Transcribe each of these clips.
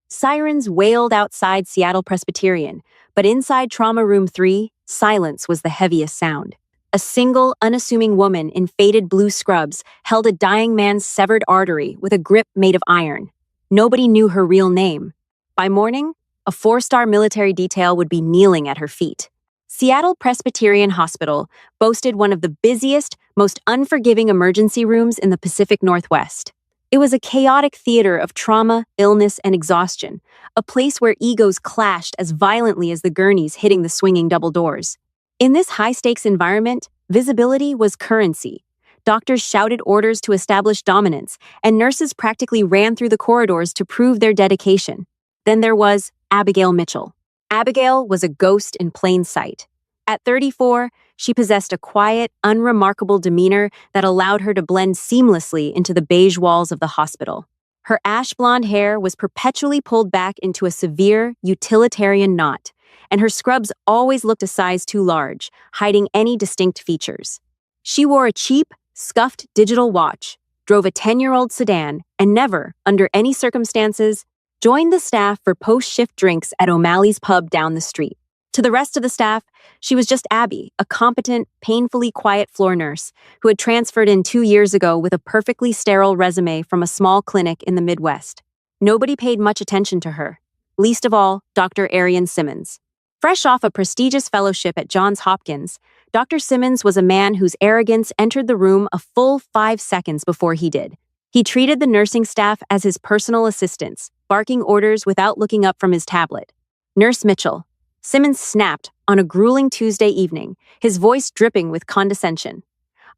Sirens wailed outside Seattle Presbyterian, but inside Trauma Room 3, silence was the heaviest sound. A single, unassuming woman in faded blue scrubs held a dying man's severed artery with a grip made of iron. Nobody knew her real name. By morning, a 4-star military detail would be kneeling at her feet. Seattle Presbyterian Hospital boasted one of the busiest, most unforgiving emergency rooms in the Pacific Northwest. It was a chaotic theater of trauma, illness, and exhaustion, a place where egos clashed as violently as the gurneys hitting the swinging double doors. In this high-stakes environment, visibility was currency. Doctors shouted orders to establish dominance, and nurses practically ran through the corridors to prove their dedication. Then there was Abigail Mitchell. Abigail was a ghost in plain sight. At 34, she possessed a quiet, unremarkable demeanor that allowed her to blend seamlessly into the beige walls of the hospital. Her ash blonde hair was perpetually pulled back into a severe, utilitarian knot, and her scrubs always looked a size too large, hiding any distinct features. She wore a cheap, scuffed digital watch, drove a 10-year-old sedan, and never, under any circumstances, joined the staff for post-shift drinks at O'Malley's pub down the street. To the rest of the staff, she was just Abby, a competent, painfully quiet floor nurse who had transferred in 2 years ago with a perfectly sterile resume from a small clinic in the Midwest. Nobody paid much attention to her, least of all Dr. Arian Simmons. Fresh off a prestigious fellowship at Johns Hopkins, Dr. Simmons was a man whose arrogance entered the room a full 5 seconds before he did. He treated the nursing staff as his personal assistants, barking orders without looking up from his tablet. "Nurse Mitchell." Simmons snapped on a grueling Tuesday evening, his voice dripping with condescension.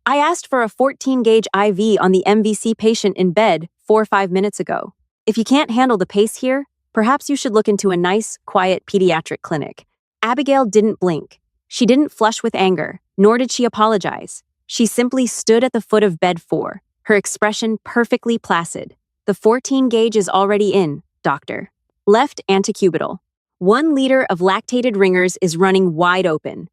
"I asked for a 14-gauge IV on the MVC patient in bed 4 or 5 minutes ago. If you can't handle the pace here, perhaps you should look into a nice, quiet pediatric clinic." Abigail didn't blink. She didn't flush with anger, nor did she apologize. She simply stood at the foot of bed 4, her expression perfectly placid. "The 14-gauge is already in, doctor. Left antecubital. 1 liter of lactated ringers is running wide open.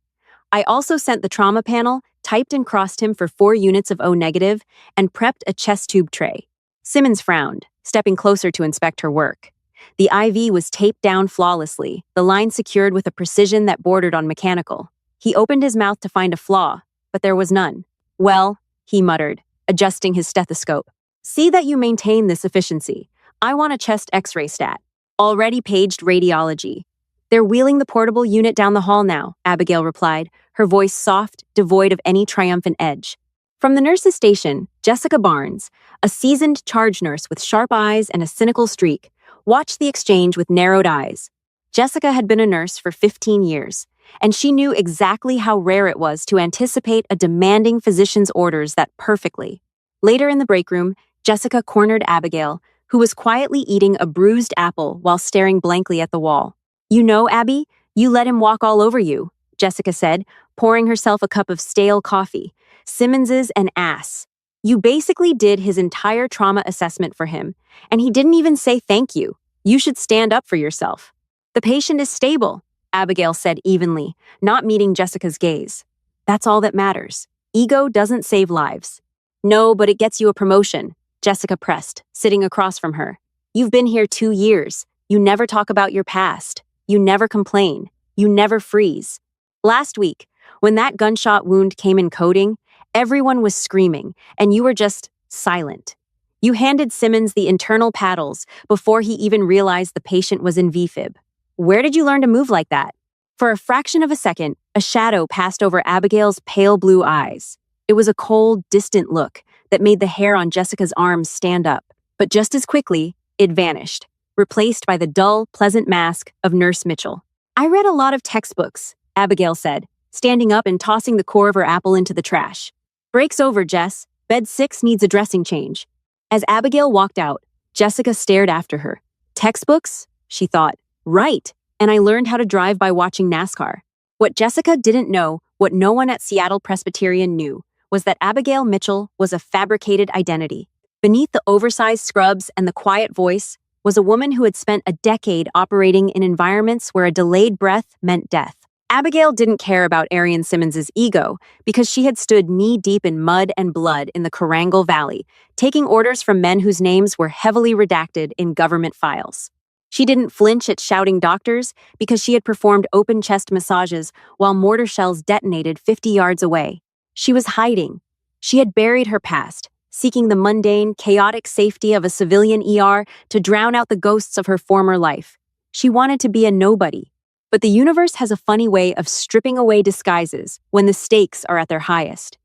I also sent the trauma panel, typed and crossed him for 4 units of O negative, and prepped a chest tube tray." Simmons frowned, stepping closer to inspect her work. The IV was taped down flawlessly, the line secured with a precision that bordered on mechanical. He opened his mouth to find a flaw, but there was none. "Well," he muttered, adjusting his stethoscope. "See that you maintain this efficiency. I want a chest x-ray stat. Already paged radiology." "They're wheeling the portable unit down the hall now," Abigail replied, her voice soft, devoid of any triumphant edge. From the nurse's station, Jessica Barnes, a seasoned charge nurse with sharp eyes and a cynical streak, watched the exchange with narrowed eyes. Jessica had been a nurse for 15 years, and she knew exactly how rare it was to anticipate a demanding physician's orders that perfectly. Later in the break room, Jessica cornered Abigail, who was quietly eating a bruised apple while staring blankly at the wall. "You know, Abby, you let him walk all over you," Jessica said, pouring herself a cup of stale coffee. "Simmons's an ass. You basically did his entire trauma assessment for him, and he didn't even say thank you. You should stand up for yourself." "The patient is stable," Abigail said evenly, not meeting Jessica's gaze. "That's all that matters. Ego doesn't save lives." "No, but it gets you a promotion," Jessica pressed, sitting across from her. "You've been here 2 years. You never talk about your past. You never complain. You never freeze. Last week, when that gunshot wound came in coding, everyone was screaming, and you were just silent. You handed Simmons the internal paddles before he even realized the patient was in VFib. Where did you learn to move like that?" For a fraction of a second, a shadow passed over Abigail's pale blue eyes. It was a cold, distant look that made the hair on Jessica's arms stand up, but just as quickly, it vanished, replaced by the dull, pleasant mask of Nurse Mitchell. "I read a lot of textbooks," Abigail said, standing up and tossing the core of her apple into the trash. "Break's over, Jess. Bed 6 needs a dressing change." As Abigail walked out, Jessica stared after her. "Textbooks?" she thought. "Right, and I learned how to drive by watching NASCAR." What Jessica didn't know, what no one at Seattle Presbyterian knew, was that Abigail Mitchell was a fabricated identity. Beneath the oversized scrubs and the quiet voice was a woman who had spent a decade operating in environments where a delayed breath meant death. Abigail didn't care about Arian Simmons's ego because she had stood knee-deep in mud and blood in the Corangle Valley, taking orders from men whose names were heavily redacted in government files. She didn't flinch at shouting doctors because she had performed open chest massages while mortar shells detonated 50 yards away. She was hiding. She had buried her past, seeking the mundane, chaotic safety of a civilian ER to drown out the ghosts of her former life. She wanted to be a nobody. But the universe has a funny way of stripping away disguises when the stakes are at their highest.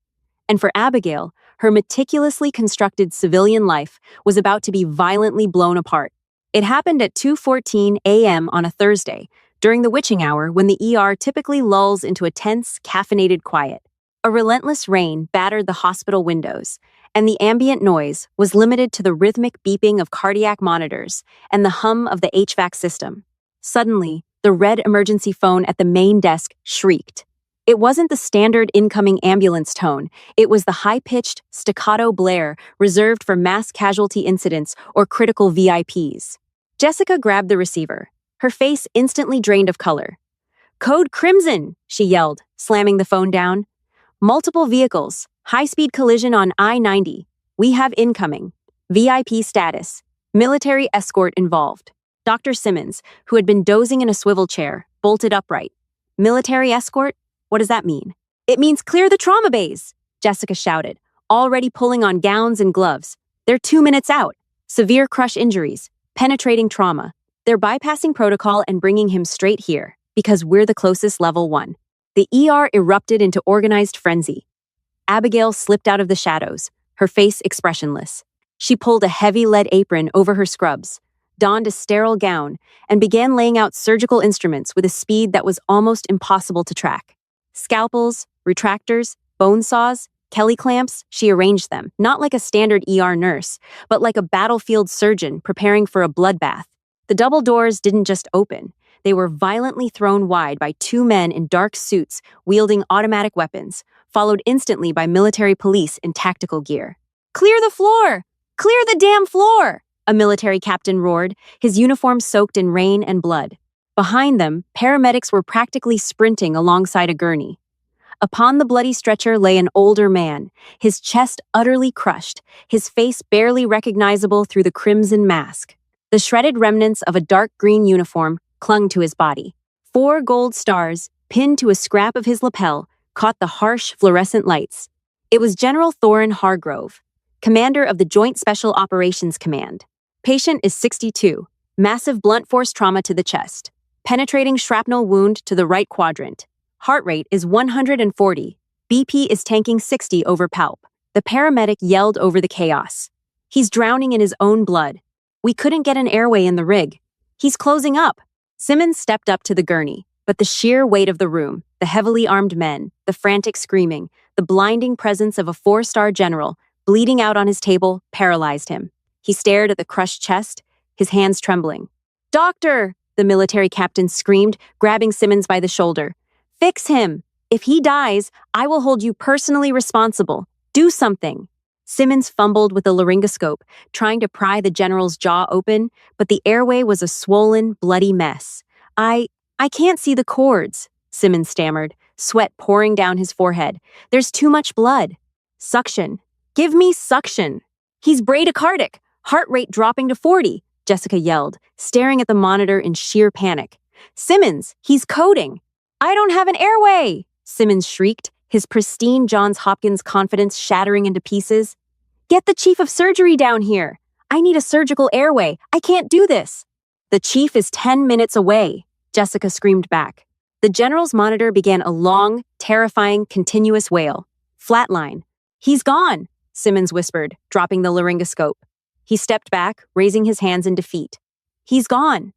And for Abigail, her meticulously constructed civilian life was about to be violently blown apart. It happened at 2:14 a.m. on a Thursday, during the witching hour when the ER typically lulls into a tense, caffeinated quiet. A relentless rain battered the hospital windows, and the ambient noise was limited to the rhythmic beeping of cardiac monitors and the hum of the HVAC system. Suddenly, the red emergency phone at the main desk shrieked. It wasn't the standard incoming ambulance tone, it was the high-pitched, staccato blare reserved for mass casualty incidents or critical VIPs. Jessica grabbed the receiver, her face instantly drained of color. "Code Crimson!" she yelled, slamming the phone down. "Multiple vehicles, high-speed collision on I-90. We have incoming. VIP status. Military escort involved." Dr. Simmons, who had been dozing in a swivel chair, bolted upright. "Military escort? What does that mean?" "It means clear the trauma bays," Jessica shouted, already pulling on gowns and gloves. "They're 2 minutes out. Severe crush injuries, penetrating trauma. They're bypassing protocol and bringing him straight here, because we're the closest level 1. The ER erupted into organized frenzy. Abigail slipped out of the shadows, her face expressionless. She pulled a heavy lead apron over her scrubs, donned a sterile gown, and began laying out surgical instruments with a speed that was almost impossible to track. Scalpels, retractors, bone saws, Kelly clamps, she arranged them, not like a standard ER nurse, but like a battlefield surgeon preparing for a bloodbath. The double doors didn't just open. They were violently thrown wide by 2 men in dark suits wielding automatic weapons, followed instantly by military police in tactical gear. "Clear the floor! Clear the damn floor!" a military captain roared, his uniform soaked in rain and blood. Behind them, paramedics were practically sprinting alongside a gurney. Upon the bloody stretcher lay an older man, his chest utterly crushed, his face barely recognizable through the crimson mask. The shredded remnants of a dark green uniform clung to his body. 4 gold stars, pinned to a scrap of his lapel, caught the harsh fluorescent lights. It was General Thorin Hargrove, commander of the Joint Special Operations Command. Patient is 62, massive blunt force trauma to the chest, penetrating shrapnel wound to the right quadrant. Heart rate is 140, BP is tanking 60 over palp. The paramedic yelled over the chaos. "He's drowning in his own blood. We couldn't get an airway in the rig. He's closing up." Simmons stepped up to the gurney, but the sheer weight of the room, the heavily armed men, the frantic screaming, the blinding presence of a 4-star general, bleeding out on his table, paralyzed him. He stared at the crushed chest, his hands trembling. "Doctor!" the military captain screamed, grabbing Simmons by the shoulder. "Fix him! If he dies, I will hold you personally responsible. Do something!" Simmons fumbled with the laryngoscope, trying to pry the general's jaw open, but the airway was a swollen, bloody mess. I can't see the cords," Simmons stammered, sweat pouring down his forehead. "There's too much blood." "Suction. Give me suction." "He's bradycardic, heart rate dropping to 40, Jessica yelled, staring at the monitor in sheer panic. "Simmons, he's coding." "I don't have an airway," Simmons shrieked, his pristine Johns Hopkins confidence shattering into pieces. "Get the chief of surgery down here. I need a surgical airway. I can't do this." "The chief is 10 minutes away," Jessica screamed back. The general's monitor began a long, terrifying, continuous wail. "Flatline." "He's gone," Simmons whispered, dropping the laryngoscope. He stepped back, raising his hands in defeat. "He's gone."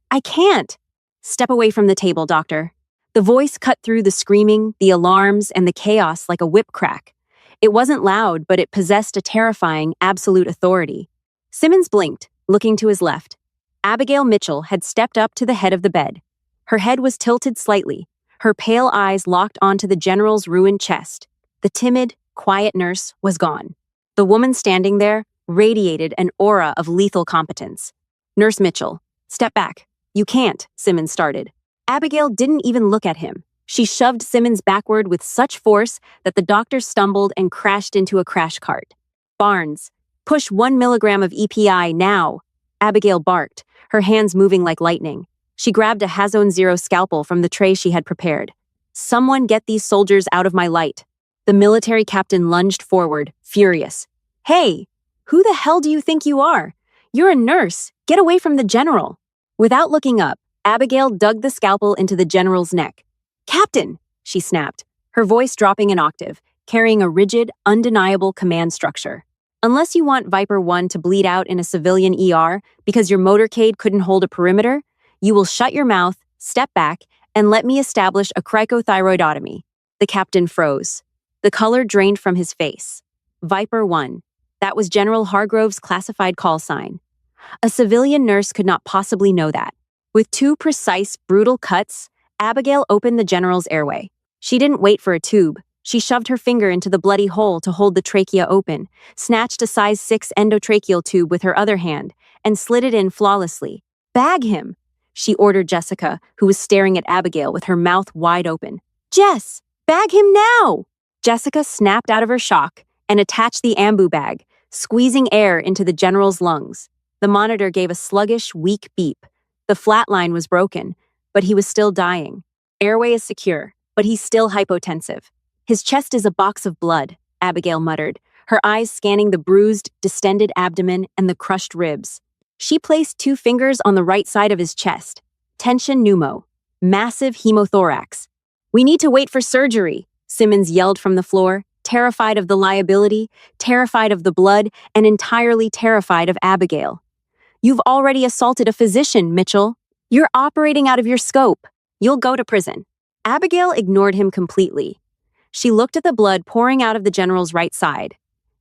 "I can't." "Step away from the table, doctor." The voice cut through the screaming, the alarms, and the chaos like a whip crack. It wasn't loud, but it possessed a terrifying, absolute authority. Simmons blinked, looking to his left. Abigail Mitchell had stepped up to the head of the bed. Her head was tilted slightly, her pale eyes locked onto the general's ruined chest. The timid, quiet nurse was gone. The woman standing there radiated an aura of lethal competence. "Nurse Mitchell, step back." "You can't," Simmons started. Abigail didn't even look at him. She shoved Simmons backward with such force that the doctor stumbled and crashed into a crash cart. "Barnes, push 1 milligram of EPI now," Abigail barked, her hands moving like lightning. She grabbed a Hazone Zero scalpel from the tray she had prepared. "Someone get these soldiers out of my light." The military captain lunged forward, furious. "Hey, who the hell do you think you are? You're a nurse. Get away from the general." Without looking up, Abigail dug the scalpel into the general's neck. "Captain," she snapped, her voice dropping an octave, carrying a rigid, undeniable command structure. "Unless you want Viper 1 to bleed out in a civilian ER because your motorcade couldn't hold a perimeter, you will shut your mouth, step back, and let me establish a cricothyroidotomy." The captain froze. The color drained from his face. Viper 1. That was General Hargrove's classified call sign. A civilian nurse could not possibly know that. With two precise, brutal cuts, Abigail opened the general's airway. She didn't wait for a tube. She shoved her finger into the bloody hole to hold the trachea open, snatched a size 6 endotracheal tube with her other hand, and slid it in flawlessly. "Bag him," she ordered Jessica, who was staring at Abigail with her mouth wide open. "Jess, bag him now!" Jessica snapped out of her shock and attached the ambu bag, squeezing air into the general's lungs. The monitor gave a sluggish, weak beep. The flat line was broken, but he was still dying. "Airway is secure, but he's still hypotensive. His chest is a box of blood," Abigail muttered, her eyes scanning the bruised, distended abdomen and the crushed ribs. She placed 2 fingers on the right side of his chest. "Tension pneumo. Massive hemothorax." "We need to wait for surgery," Simmons yelled from the floor, terrified of the liability, terrified of the blood, and entirely terrified of Abigail. "You've already assaulted a physician, Mitchell. You're operating out of your scope. You'll go to prison." Abigail ignored him completely. She looked at the blood pouring out of the general's right side.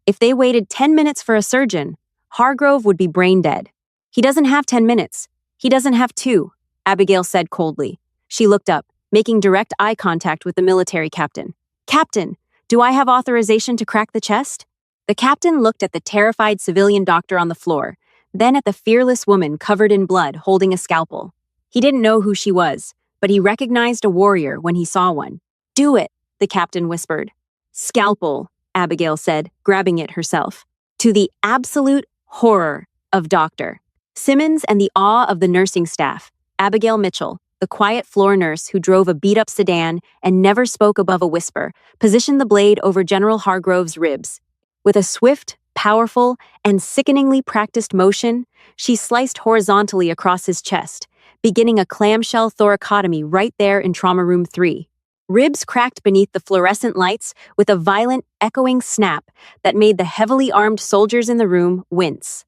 If they waited 10 minutes for a surgeon, Hargrove would be brain dead. "He doesn't have 10 minutes. He doesn't have 2, Abigail said coldly. She looked up, making direct eye contact with the military captain. "Captain, do I have authorization to crack the chest?" The captain looked at the terrified civilian doctor on the floor, then at the fearless woman covered in blood holding a scalpel. He didn't know who she was, but he recognized a warrior when he saw one. "Do it," the captain whispered. "Scalpel," Abigail said, grabbing it herself. To the absolute horror of Dr. Simmons and the awe of the nursing staff, Abigail Mitchell, the quiet floor nurse who drove a beat-up sedan and never spoke above a whisper, positioned the blade over General Hargrove's ribs. With a swift, powerful, and sickeningly practiced motion, she sliced horizontally across his chest, beginning a clamshell thoracotomy right there in Trauma Room 3. Ribs cracked beneath the fluorescent lights with a violent, echoing snap that made the heavily armed soldiers in the room wince.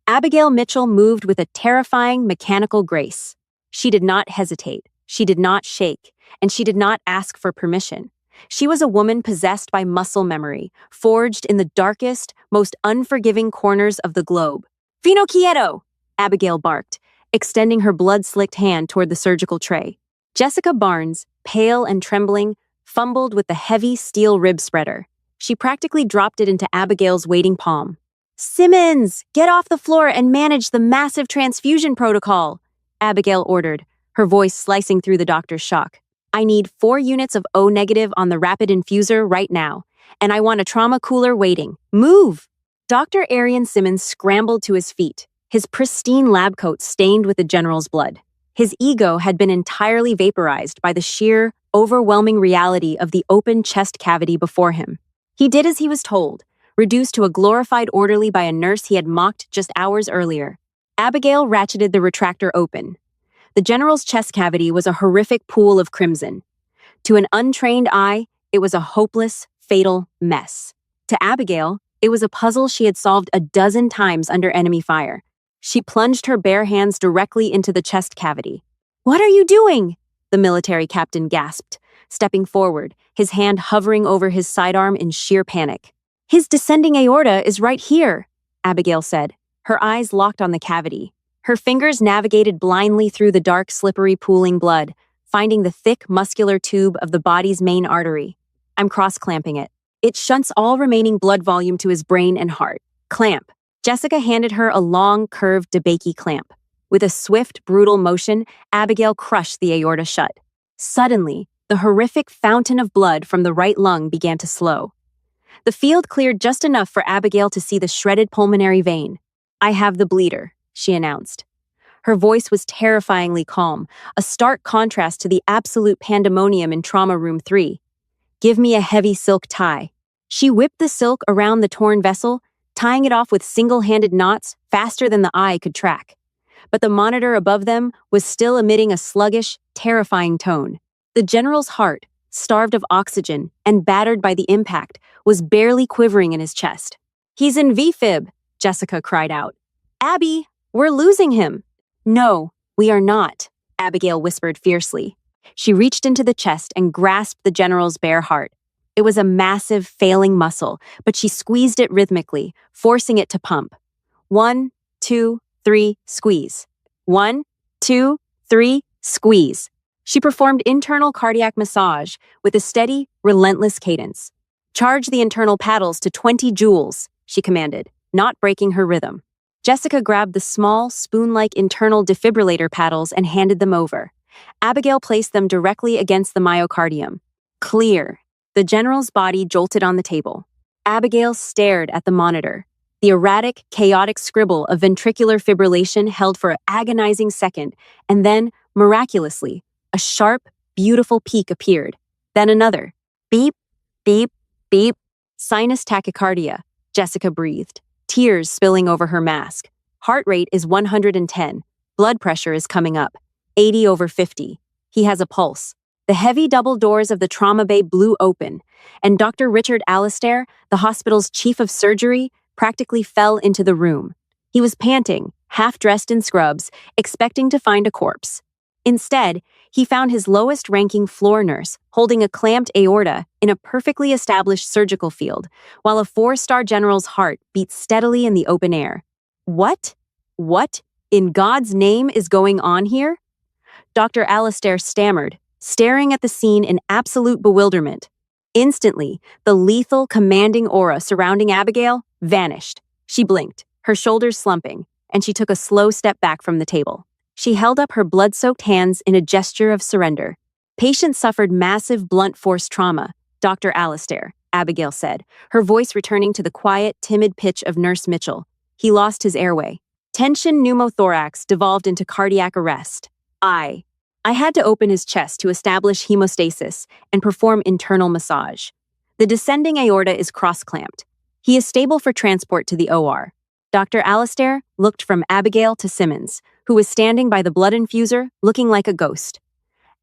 Abigail Mitchell moved with a terrifying, mechanical grace. She did not hesitate, she did not shake, and she did not ask for permission. She was a woman possessed by muscle memory, forged in the darkest, most unforgiving corners of the globe. "Fino quieto!" Abigail barked, extending her blood-slicked hand toward the surgical tray. Jessica Barnes, pale and trembling, fumbled with the heavy steel rib spreader. She practically dropped it into Abigail's waiting palm. "Simmons, get off the floor and manage the massive transfusion protocol," Abigail ordered, her voice slicing through the doctor's shock. "I need 4 units of O-negative on the rapid infuser right now, and I want a trauma cooler waiting. Move!" Dr. Arian Simmons scrambled to his feet, his pristine lab coat stained with the general's blood. His ego had been entirely vaporized by the sheer, overwhelming reality of the open chest cavity before him. He did as he was told, reduced to a glorified orderly by a nurse he had mocked just hours earlier. Abigail ratcheted the retractor open. The general's chest cavity was a horrific pool of crimson. To an untrained eye, it was a hopeless, fatal mess. To Abigail, it was a puzzle she had solved a dozen times under enemy fire. She plunged her bare hands directly into the chest cavity. "What are you doing?" the military captain gasped, stepping forward, his hand hovering over his sidearm in sheer panic. "His descending aorta is right here," Abigail said, her eyes locked on the cavity. Her fingers navigated blindly through the dark, slippery, pooling blood, finding the thick, muscular tube of the body's main artery. "I'm cross-clamping it. It shunts all remaining blood volume to his brain and heart. Clamp." Jessica handed her a long, curved DeBakey clamp. With a swift, brutal motion, Abigail crushed the aorta shut. Suddenly, the horrific fountain of blood from the right lung began to slow. The field cleared just enough for Abigail to see the shredded pulmonary vein. "I have the bleeder," she announced. Her voice was terrifyingly calm, a stark contrast to the absolute pandemonium in Trauma Room 3. "Give me a heavy silk tie." She whipped the silk around the torn vessel, tying it off with single-handed knots faster than the eye could track. But the monitor above them was still emitting a sluggish, terrifying tone. The general's heart, starved of oxygen and battered by the impact, was barely quivering in his chest. "He's in VFib," Jessica cried out. "Abby, we're losing him." "No, we are not," Abigail whispered fiercely. She reached into the chest and grasped the general's bare heart. It was a massive, failing muscle, but she squeezed it rhythmically, forcing it to pump. 1, 2, 3, squeeze. 1, 2, 3, squeeze. She performed internal cardiac massage with a steady, relentless cadence. "Charge the internal paddles to 20 joules," she commanded, not breaking her rhythm. Jessica grabbed the small, spoon-like internal defibrillator paddles and handed them over. Abigail placed them directly against the myocardium. Clear. The general's body jolted on the table. Abigail stared at the monitor. The erratic, chaotic scribble of ventricular fibrillation held for an agonizing second, and then, miraculously, a sharp, beautiful peak appeared. Then another. Beep, beep, beep. Sinus tachycardia, Jessica breathed, tears spilling over her mask. Heart rate is 110. Blood pressure is coming up. 80/50. He has a pulse. The heavy double doors of the trauma bay blew open, and Dr. Richard Alastair, the hospital's chief of surgery, practically fell into the room. He was panting, half-dressed in scrubs, expecting to find a corpse. Instead, he found his lowest-ranking floor nurse holding a clamped aorta in a perfectly established surgical field, while a 4-star general's heart beat steadily in the open air. What in God's name is going on here? Dr. Alastair stammered, staring at the scene in absolute bewilderment. Instantly, the lethal, commanding aura surrounding Abigail vanished. She blinked, her shoulders slumping, and she took a slow step back from the table. She held up her blood-soaked hands in a gesture of surrender. "Patient suffered massive blunt force trauma, Dr. Alastair," Abigail said, her voice returning to the quiet, timid pitch of Nurse Mitchell. "He lost his airway. Tension pneumothorax devolved into cardiac arrest. I had to open his chest to establish hemostasis and perform internal massage. The descending aorta is cross-clamped. He is stable for transport to the OR." Dr. Alastair looked from Abigail to Simmons, who was standing by the blood infuser, looking like a ghost.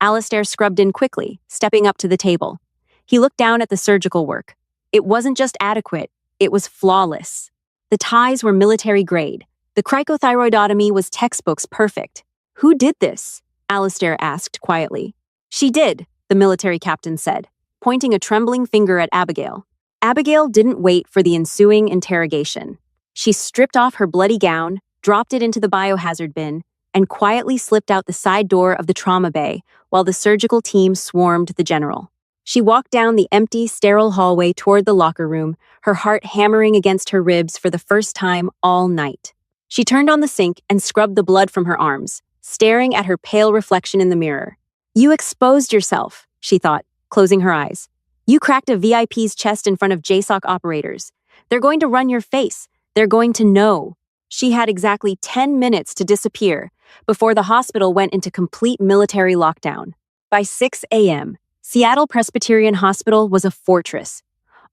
Alastair scrubbed in quickly, stepping up to the table. He looked down at the surgical work. It wasn't just adequate, it was flawless. The ties were military-grade. The cricothyroidotomy was textbooks perfect. "Who did this?" Alastair asked quietly. "She did," the military captain said, pointing a trembling finger at Abigail. Abigail didn't wait for the ensuing interrogation. She stripped off her bloody gown, dropped it into the biohazard bin, and quietly slipped out the side door of the trauma bay while the surgical team swarmed the general. She walked down the empty, sterile hallway toward the locker room, her heart hammering against her ribs for the first time all night. She turned on the sink and scrubbed the blood from her arms, staring at her pale reflection in the mirror. "You exposed yourself," she thought, closing her eyes. "You cracked a VIP's chest in front of JSOC operators. They're going to run your face. They're going to know." She had exactly 10 minutes to disappear before the hospital went into complete military lockdown. By 6 a.m., Seattle Presbyterian Hospital was a fortress.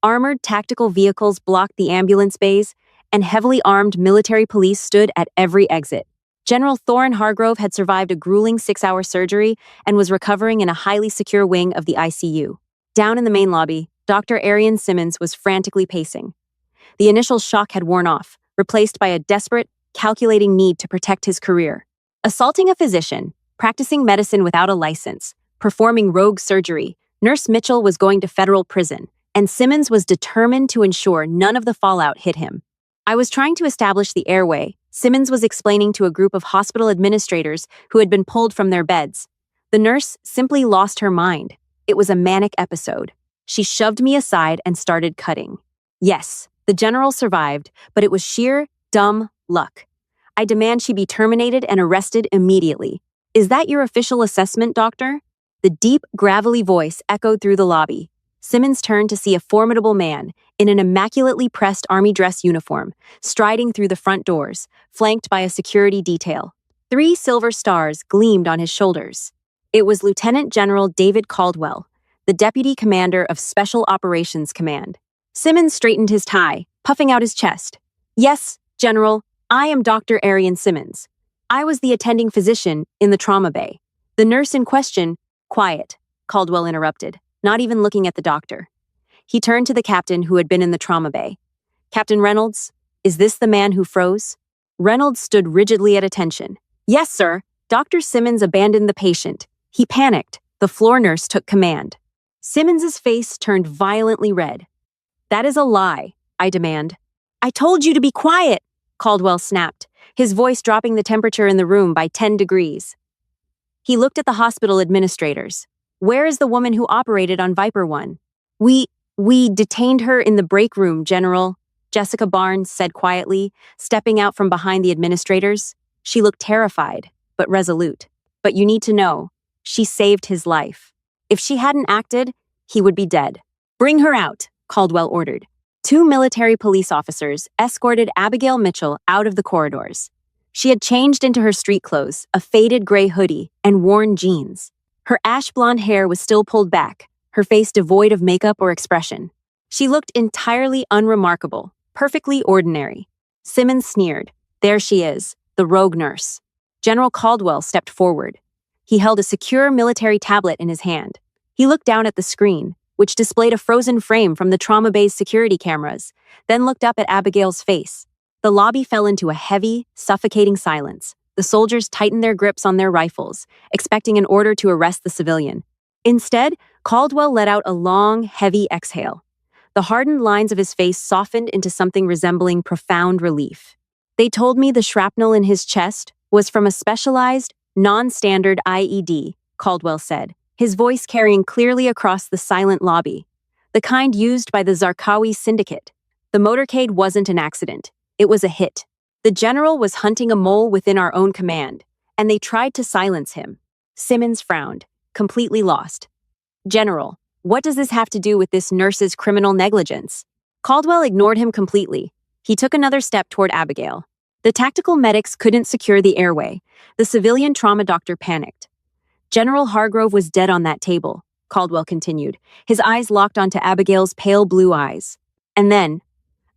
Armored tactical vehicles blocked the ambulance bays, and heavily armed military police stood at every exit. General Thorin Hargrove had survived a grueling 6-hour surgery and was recovering in a highly secure wing of the ICU. Down in the main lobby, Dr. Arian Simmons was frantically pacing. The initial shock had worn off, replaced by a desperate, calculating need to protect his career. Assaulting a physician, practicing medicine without a license, performing rogue surgery, Nurse Mitchell was going to federal prison, and Simmons was determined to ensure none of the fallout hit him. "I was trying to establish the airway," Simmons was explaining to a group of hospital administrators who had been pulled from their beds. "The nurse simply lost her mind. It was a manic episode. She shoved me aside and started cutting. Yes, the general survived, but it was sheer, dumb luck. I demand she be terminated and arrested immediately. Is that your official assessment, doctor?" The deep, gravelly voice echoed through the lobby. Simmons turned to see a formidable man in an immaculately pressed army dress uniform, striding through the front doors, flanked by a security detail. 3 silver stars gleamed on his shoulders. It was Lieutenant General David Caldwell, the Deputy Commander of Special Operations Command. Simmons straightened his tie, puffing out his chest. Yes, General, I am Dr. Arian Simmons. I was the attending physician in the trauma bay. The nurse in question— Quiet, Caldwell interrupted, not even looking at the doctor. He turned to the captain who had been in the trauma bay. Captain Reynolds, is this the man who froze? Reynolds stood rigidly at attention. Yes, sir. Dr. Simmons abandoned the patient. He panicked. The floor nurse took command. Simmons's face turned violently red. That is a lie, I demand. I told you to be quiet, Caldwell snapped, his voice dropping the temperature in the room by 10 degrees. He looked at the hospital administrators. Where is the woman who operated on Viper 1? We detained her in the break room, General, Jessica Barnes said quietly, stepping out from behind the administrators. She looked terrified, but resolute. But you need to know, she saved his life. If she hadn't acted, he would be dead. Bring her out, Caldwell ordered. 2 military police officers escorted Abigail Mitchell out of the corridors. She had changed into her street clothes, a faded gray hoodie, and worn jeans. Her ash blonde hair was still pulled back, her face devoid of makeup or expression. She looked entirely unremarkable, perfectly ordinary. Simmons sneered. There she is, the rogue nurse. General Caldwell stepped forward. He held a secure military tablet in his hand. He looked down at the screen, which displayed a frozen frame from the trauma bay's security cameras, then looked up at Abigail's face. The lobby fell into a heavy, suffocating silence. The soldiers tightened their grips on their rifles, expecting an order to arrest the civilian. Instead, Caldwell let out a long, heavy exhale. The hardened lines of his face softened into something resembling profound relief. They told me the shrapnel in his chest was from a specialized, non-standard IED, Caldwell said, his voice carrying clearly across the silent lobby. The kind used by the Zarqawi Syndicate. The motorcade wasn't an accident. It was a hit. The general was hunting a mole within our own command, and they tried to silence him. Simmons frowned, completely lost. General, what does this have to do with this nurse's criminal negligence? Caldwell ignored him completely. He took another step toward Abigail. The tactical medics couldn't secure the airway. The civilian trauma doctor panicked. General Hargrove was dead on that table, Caldwell continued, his eyes locked onto Abigail's pale blue eyes. And then,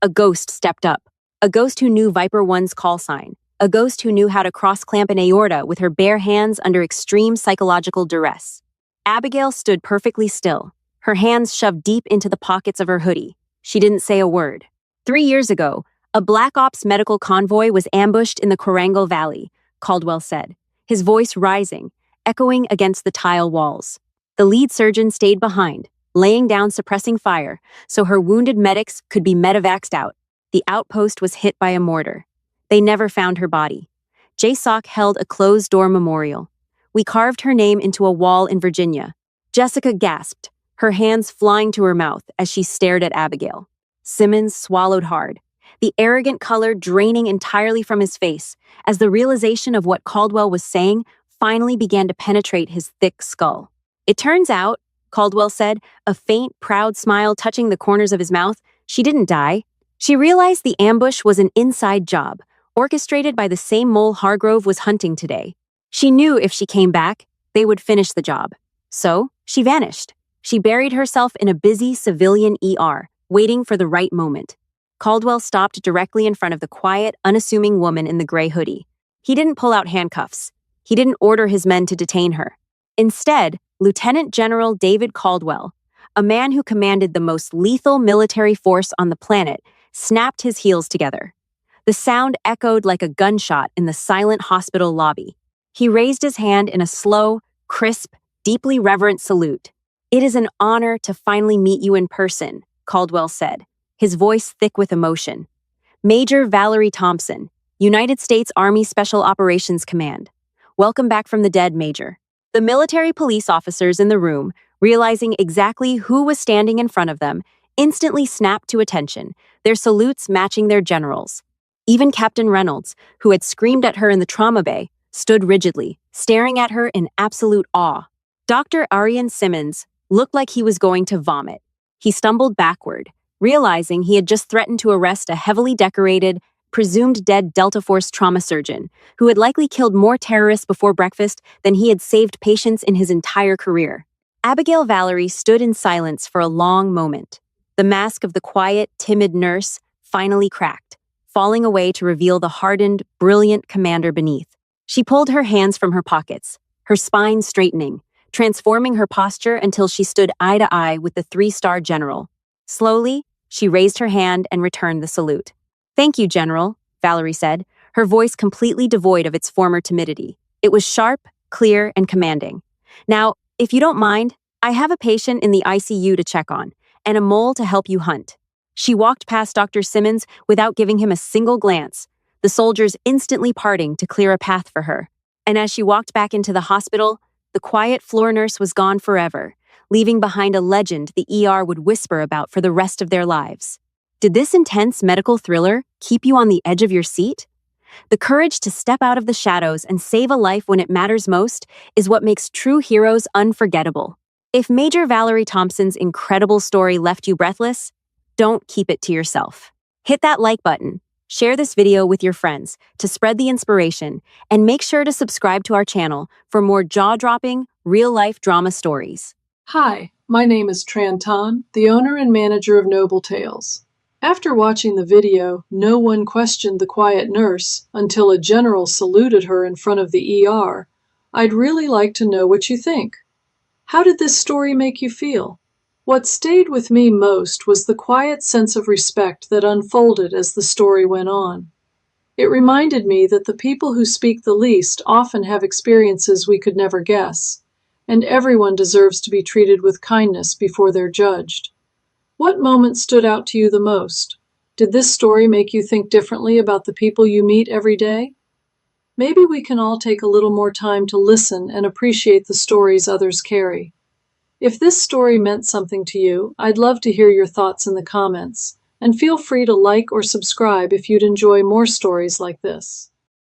a ghost stepped up. A ghost who knew Viper 1's call sign. A ghost who knew how to cross-clamp an aorta with her bare hands under extreme psychological duress. Abigail stood perfectly still, her hands shoved deep into the pockets of her hoodie. She didn't say a word. 3 years ago, a Black Ops medical convoy was ambushed in the Korangal Valley, Caldwell said, his voice rising, echoing against the tile walls. The lead surgeon stayed behind, laying down suppressing fire, so her wounded medics could be medevaxed out. The outpost was hit by a mortar. They never found her body. JSOC held a closed-door memorial. We carved her name into a wall in Virginia. Jessica gasped, her hands flying to her mouth as she stared at Abigail. Simmons swallowed hard, the arrogant color draining entirely from his face as the realization of what Caldwell was saying finally began to penetrate his thick skull. It turns out, Caldwell said, a faint, proud smile touching the corners of his mouth, she didn't die. She realized the ambush was an inside job, orchestrated by the same mole Hargrove was hunting today. She knew if she came back, they would finish the job. So, she vanished. She buried herself in a busy civilian ER, waiting for the right moment. Caldwell stopped directly in front of the quiet, unassuming woman in the gray hoodie. He didn't pull out handcuffs. He didn't order his men to detain her. Instead, Lieutenant General David Caldwell, a man who commanded the most lethal military force on the planet, snapped his heels together. The sound echoed like a gunshot in the silent hospital lobby. He raised his hand in a slow, crisp, deeply reverent salute. "It is an honor to finally meet you in person," Caldwell said, his voice thick with emotion. "Major Valerie Thompson, United States Army Special Operations Command. Welcome back from the dead, Major." The military police officers in the room, realizing exactly who was standing in front of them, instantly snapped to attention, their salutes matching their generals. Even Captain Reynolds, who had screamed at her in the trauma bay, stood rigidly, staring at her in absolute awe. Dr. Arian Simmons looked like he was going to vomit. He stumbled backward, realizing he had just threatened to arrest a heavily decorated, presumed dead Delta Force trauma surgeon, who had likely killed more terrorists before breakfast than he had saved patients in his entire career. Abigail Valerie stood in silence for a long moment. The mask of the quiet, timid nurse finally cracked, falling away to reveal the hardened, brilliant commander beneath. She pulled her hands from her pockets, her spine straightening, transforming her posture until she stood eye to eye with the three-star general. Slowly, she raised her hand and returned the salute. "Thank you, General," Valerie said, her voice completely devoid of its former timidity. It was sharp, clear, and commanding. "Now, if you don't mind, I have a patient in the ICU to check on, and a mole to help you hunt." She walked past Dr. Simmons without giving him a single glance, the soldiers instantly parting to clear a path for her. And as she walked back into the hospital, the quiet floor nurse was gone forever, leaving behind a legend the ER would whisper about for the rest of their lives. Did this intense medical thriller keep you on the edge of your seat? The courage to step out of the shadows and save a life when it matters most is what makes true heroes unforgettable. If Major Valerie Thompson's incredible story left you breathless, don't keep it to yourself. Hit that like button, share this video with your friends to spread the inspiration, and make sure to subscribe to our channel for more jaw-dropping, real-life drama stories. Hi, my name is Tran Tan, the owner and manager of Noble Tales. After watching the video, no one questioned the quiet nurse until a general saluted her in front of the ER. I'd really like to know what you think. How did this story make you feel? What stayed with me most was the quiet sense of respect that unfolded as the story went on. It reminded me that the people who speak the least often have experiences we could never guess, and everyone deserves to be treated with kindness before they're judged. What moment stood out to you the most? Did this story make you think differently about the people you meet every day? Maybe we can all take a little more time to listen and appreciate the stories others carry. If this story meant something to you, I'd love to hear your thoughts in the comments, and feel free to like or subscribe if you'd enjoy more stories like this.